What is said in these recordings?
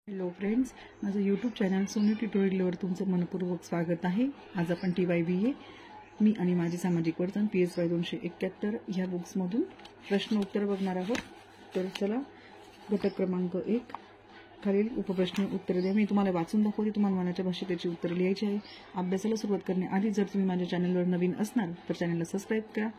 Hello friends, माझं YouTube channel Sonu ट्युटोरियलवर तुमचं मनपूर्वक स्वागत आहे. आज आपण TYBA मी आणि माझे सामाजिक वर्तन PSY 271 ह्या बुक्समधून प्रश्न उत्तर बघणार आहोत. तर चला, घटक क्रमांक 1 खालील उपप्रश्न उत्तर द्या. मी तुम्हाला वाचून दाखवते, तुम्हाला मनाच्या भाषेत त्याची उत्तर लिहायची आहे. अभ्यासाला सुरुवात करण्याआधी जर तुम्ही माझ्या चॅनलवर नवीन असणार तर चॅनलला सबस्क्राईब करा.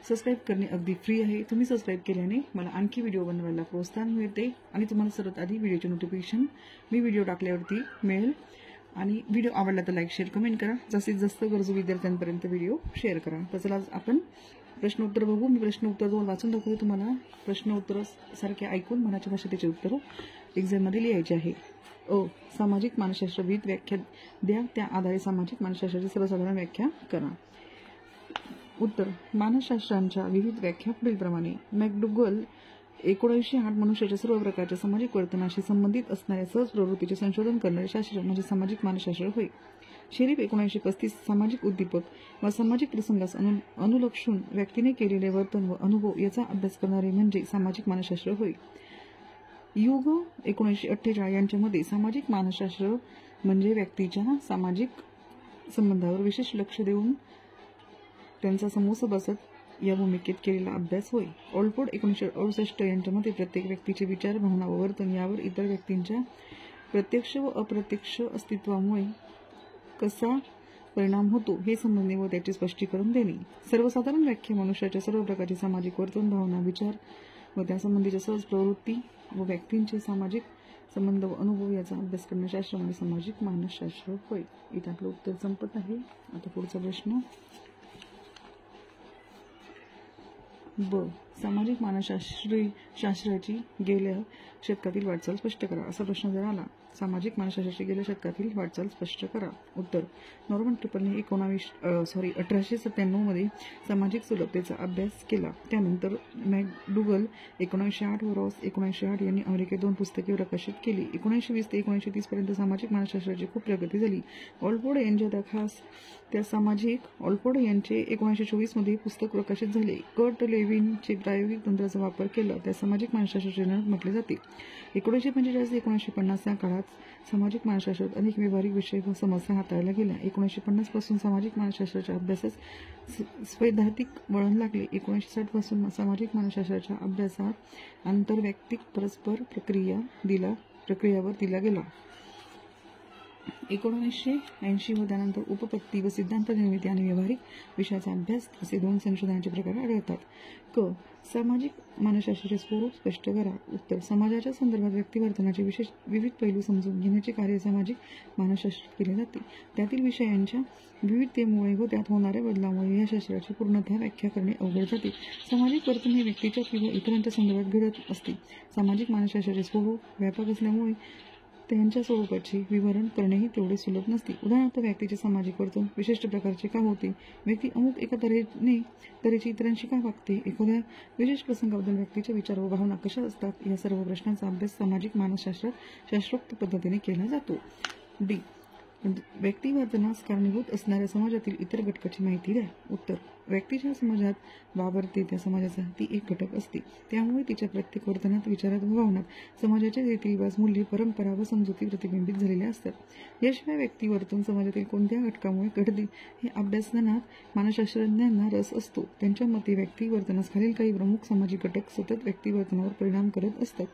सबस्क्राईब करणे अगदी फ्री आहे. तुम्ही सबस्क्राईब केल्याने मला आणखी व्हिडिओ बनवायला प्रोत्साहन मिळते आणि तुम्हाला सर्वात आधी व्हिडिओचे नोटिफिकेशन मी व्हिडिओ टाकल्यावरती मिळेल. आणि व्हिडिओ आवडला तर लाईक, शेअर, कमेंट करा. जास्तीत जास्त गरजू विद्यार्थ्यांपर्यंत व्हिडिओ शेअर करा. तर चला आज आपण प्रश्न उत्तर बघू. मी प्रश्न उत्तर दोन वाचून दाखवते. तुम्हाला प्रश्न उत्तर सारखे ऐकून मनाच्या भाषेत त्याचे उत्तर एक्झाममध्ये लिहायचे आहे. सामाजिक मानसशास्त्र विविध व्याख्या द्या, त्या आधारे सामाजिक मानसशास्त्राची सर्वसाधारण व्याख्या करा. उत्तर: मानसशास्त्रांच्या विविध व्याख्या पुढीलप्रमाणे. मॅकडुगल 1908 मनुष्याच्या सर्व प्रकारच्या सामाजिक वर्तनाशी संबंधित असणाऱ्या सहज प्रवृत्तीचे संशोधन करणारे शास्त्र म्हणजे सामाजिक मानसशास्त्र होय. शेरीफ 1935 सामाजिक उद्दीपक व सामाजिक प्रसंगास अनुलक्षून व्यक्तीने केलेले वर्तन व अनुभव याचा अभ्यास करणारे म्हणजे सामाजिक मानसशास्त्र होय. युग 1948 यांच्यामध्ये सामाजिक मानसशास्त्र म्हणजे व्यक्तीच्या सामाजिक संबंधावर विशेष लक्ष देऊन त्यांचा समूहसभासद या भूमिकेत केलेला अभ्यास होय. ऑलपोर्ट 1968 यांच्यामध्ये प्रत्येक व्यक्तीचे विचार, भावना व वर्तन यावर इतर व्यक्तींच्या प्रत्यक्ष व अप्रत्यक्ष अस्तित्वामुळे कसा परिणाम होतो हे समजणे व त्याचे स्पष्टीकरण देणे. सर्वसाधारण व्याख्या: मनुष्याच्या सर्व प्रकारचे सामाजिक वर्तन, भावना, विचार व त्यासंबंधीच्या सहज प्रवृत्ती व व्यक्तींचे सामाजिक संबंध व अनुभव याचा अभ्यास करणारे शास्त्र म्हणजे सामाजिक मानसशास्त्र होय. इथे आपलं उत्तर संपत आहे. आता पुढचा प्रश्न. सामाजिक मानसशास्त्राची गेल्या शतकातील वाटचाल स्पष्ट करा. असा प्रश्न जर आला, सामाजिक मानसशास्त्राची गेल्या शतकातील वाटचाल स्पष्ट करा. उत्तर: नॉर्मन ट्रिपलने 1897 मध्ये सामाजिक सुलभतेचा अभ्यास केला. त्यानंतर मॅकडुगल 1908 व रॉस 1908 यांनी अमेरिकेत 2 पुस्तके प्रकाशित केली. 1920 ते 1930 पर्यंत सामाजिक मानसशास्त्राची खूप प्रगती झाली. ऑलपोर्ट यांच्या खास त्या ऑलपोर्ट यांचे 1924 मध्ये पुस्तक प्रकाशित झाले. कर्ट लेव्हिनचे प्रायोगिक तंत्राचा वापर केला त्या सामाजिक मानसशास्त्राचे जनक म्हटले जाते. 1945 ते 1950 या काळात सामाजिक मानसशास्त्रात अनेक व्यावहारिक विषय व समस्या हाताळल्या गेल्या. 1950 पासून सामाजिक मानसशास्त्राच्या अभ्यासास सैद्धांतिक वळण लागले. 1960 पासून सामाजिक मानसशास्त्राच्या अभ्यासात आंतरवैयक्तिक परस्पर प्रक्रियावर दिला गेला. 1980 व त्यानंतर उपपत्ती व सिद्धांत निर्मिती आणि व्यावहारिक विषयाचा अभ्यास असे 2 संशोधनाचे प्रकार आढळतात. सामाजिक मानसशास्त्राचे स्वरूप स्पष्ट करा. उत्तर: समाजाच्या संदर्भात व्यक्तिवर्तनाचे विविध पैलू समजून घेण्याचे कार्य सामाजिक मानसशास्त्रात केले जाते. त्यातील विषयांच्या विविधतेमुळे व त्यात होणाऱ्या बदलामुळे या शास्त्राची पूर्णतः व्याख्या करणे अवघड जाते. सामाजिक वर्तन हे व्यक्तीच्या किंवा इतरांच्या संदर्भात घडत असते. सामाजिक मानसशास्त्राचे स्वरूप व्यापक असल्यामुळे त्यांच्या स्वरूपाचे विवरण करणेही तेवढे सुलभ नसते. उदाहरणार्थ, व्यक्तीचे सामाजिक वर्तन विशिष्ट प्रकारचे का होते, व्यक्ती अमुक एका तऱ्हेची इतरांशी का वागते, एखाद्या विशेष प्रसंगाबद्दल व्यक्तीचे विचार व भावना कशा असतात, या सर्व प्रश्नांचा अभ्यास सामाजिक मानसशास्त्रात शास्त्रोक्त पद्धतीने केला जातो. व्यक्तिवर्तनास कारणीभूत असणाऱ्या समाजातील इतर घटकाची माहिती द्या. उत्तर: व्यक्ती ज्या समाजात वावरते त्या समाजाचा ती एक घटक असते. त्यामुळे तिच्या प्रत्येक वर्तनात, विचारात व भावनात समाजाचे रीतिरिवाज, मूल्ये, परंपरा व समजुती प्रतिबिंबित झालेल्या असतात. याशिवाय व्यक्तिवर्तन समाजातील कोणत्या घटकामुळे घडते हे अभ्यासण्यात मानसशास्त्रज्ञांना रस असतो. त्यांच्या मते व्यक्तिवर्तनास खालील काही प्रमुख सामाजिक घटक सतत व्यक्तिवर्तनावर परिणाम करत असतात.